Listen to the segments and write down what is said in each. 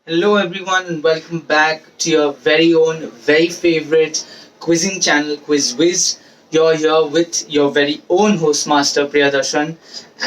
Hello, everyone, and welcome back to your very own, very favorite quizzing channel, Whiz. You're here with your very own host, Master Priyadarshan,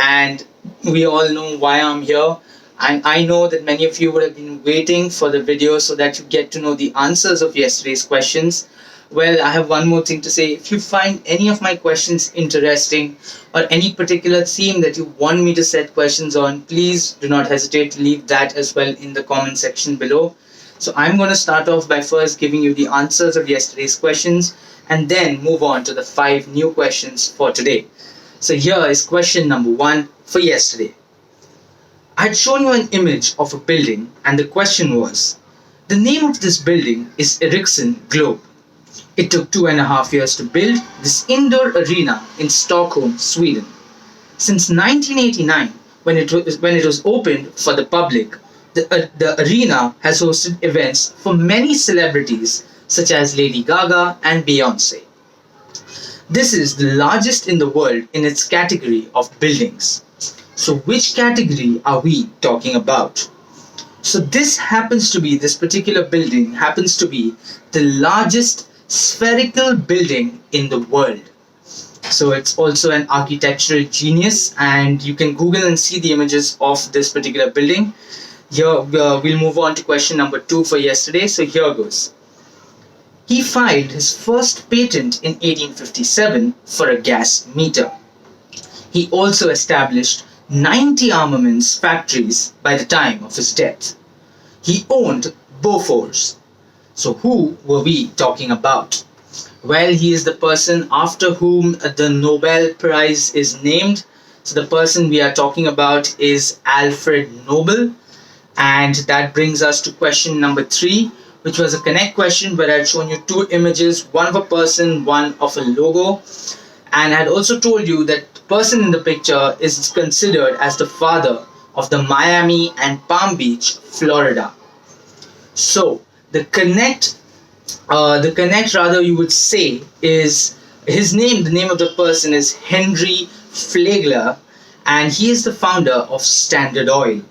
and we all know why I'm here. And I know that many of you would have been waiting for the video so that you get to know the answers of yesterday's questions. Well, I have one more thing to say. If you find any of my questions interesting or any particular theme that you want me to set questions on, please do not hesitate to leave that as well in the comment section below. So I'm going to start off by first giving you the answers of yesterday's questions and then move on to the five new questions for today. So here is question number one for yesterday. I had shown you an image of a building and the question was, the name of this building is Ericsson Globe. It took 2.5 years to build this indoor arena in Stockholm, Sweden. Since 1989, when it was opened for the public, the arena has hosted events for many celebrities such as Lady Gaga and Beyonce. This is the largest in the world in its category of buildings. So which category are we talking about? So this particular building happens to be the largest spherical building in the world. So it's also an architectural genius, and you can Google and see the images of this particular building. Here we'll move on to question number two for yesterday. So here goes. He filed his first patent in 1857 for a gas meter. He also established 90 armaments factories by the time of his death. He owned Bofors. So who were we talking about? Well, he is the person after whom the Nobel Prize is named. So the person we are talking about is Alfred Nobel. And that brings us to question number three, which was a connect question where I had shown you two images, one of a person, one of a logo. And I had also told you that the person in the picture is considered as the father of the Miami and Palm Beach, Florida. So the connect rather you would say is his name. The name of the person is Henry Flagler, and he is the founder of Standard Oil.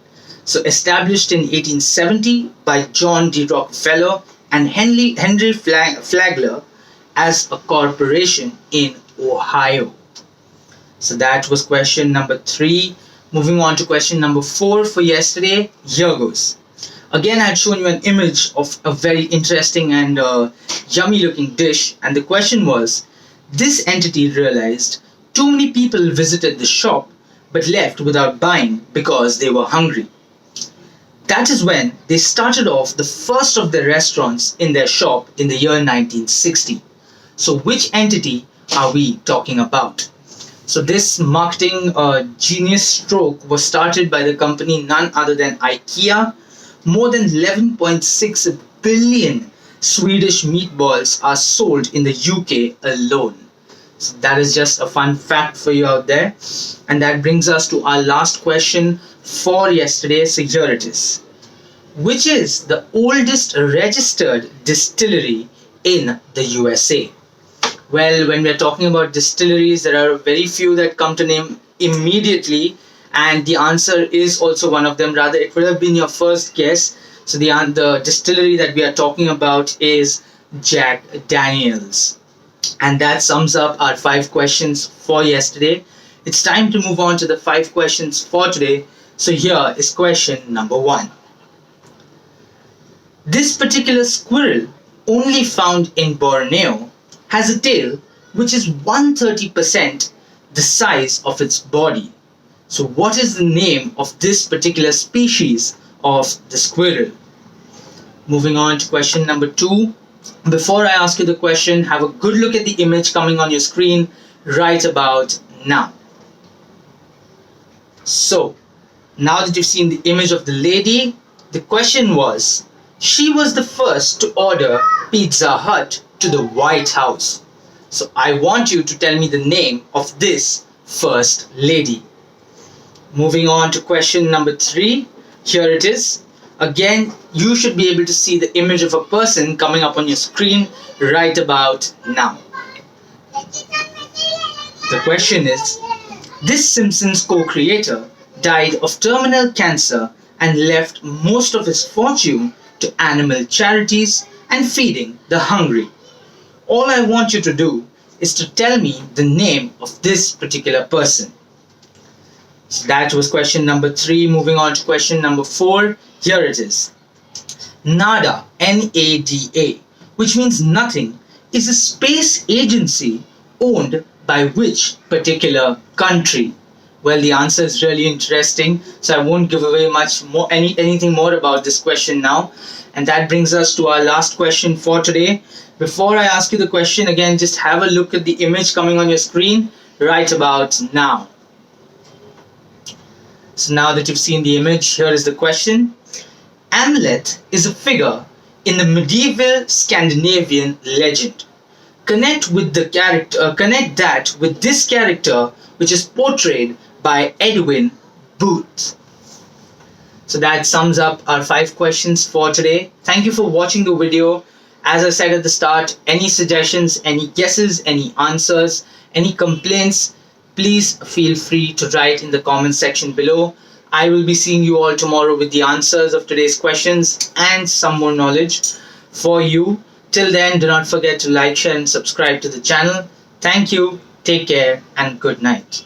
So established in 1870 by John D. Rockefeller and Henry Flagler as a corporation in Ohio. So that was question number three. Moving on to question number four for yesterday. Here goes. Again, I had shown you an image of a very interesting and yummy looking dish, and the question was, this entity realized too many people visited the shop but left without buying because they were hungry. That is when they started off the first of their restaurants in their shop in the year 1960. So which entity are we talking about? So this marketing genius stroke was started by the company none other than IKEA. More than 11.6 billion Swedish meatballs are sold in the UK alone. So that is just a fun fact for you out there. And that brings us to our last question for yesterday. So here it is. Which is the oldest registered distillery in the USA? Well, when we are talking about distilleries, there are very few that come to name immediately. And the answer is also one of them. Rather, it would have been your first guess. So the distillery that we are talking about is Jack Daniels. And that sums up our five questions for yesterday. It's time to move on to the five questions for today. So here is question number one. This particular squirrel, only found in Borneo, has a tail which is 130% the size of its body. So what is the name of this particular species of the squirrel? Moving on to question number two. Before I ask you the question, have a good look at the image coming on your screen right about now. So, now that you've seen the image of the lady, the question was, she was the first to order Pizza Hut to the White House. So I want you to tell me the name of this first lady. Moving on to question number three. Here it is. Again, you should be able to see the image of a person coming up on your screen right about now. The question is, this Simpsons co-creator died of terminal cancer and left most of his fortune to animal charities and feeding the hungry. All I want you to do is to tell me the name of this particular person. So that was question number 3. Moving on to question number 4. Here it is. NADA, N-A-D-A, which means nothing, is a space agency owned by which particular country? Well, the answer is really interesting, so I won't give away much more anything more about this question now. And that brings us to our last question for today. Before I ask you the question again, just have a look at the image coming on your screen right about now. So now that you've seen the image, here is the question. Hamlet is a figure in the medieval Scandinavian legend. Connect that with this character, which is portrayed by Edwin Booth. So that sums up our 5 questions for today. Thank you for watching the video. As I said at the start, any suggestions, any guesses, any answers, any complaints, please feel free to write in the comment section below. I will be seeing you all tomorrow with the answers of today's questions and some more knowledge for you. Till then, do not forget to like, share and subscribe to the channel. Thank you, take care and good night.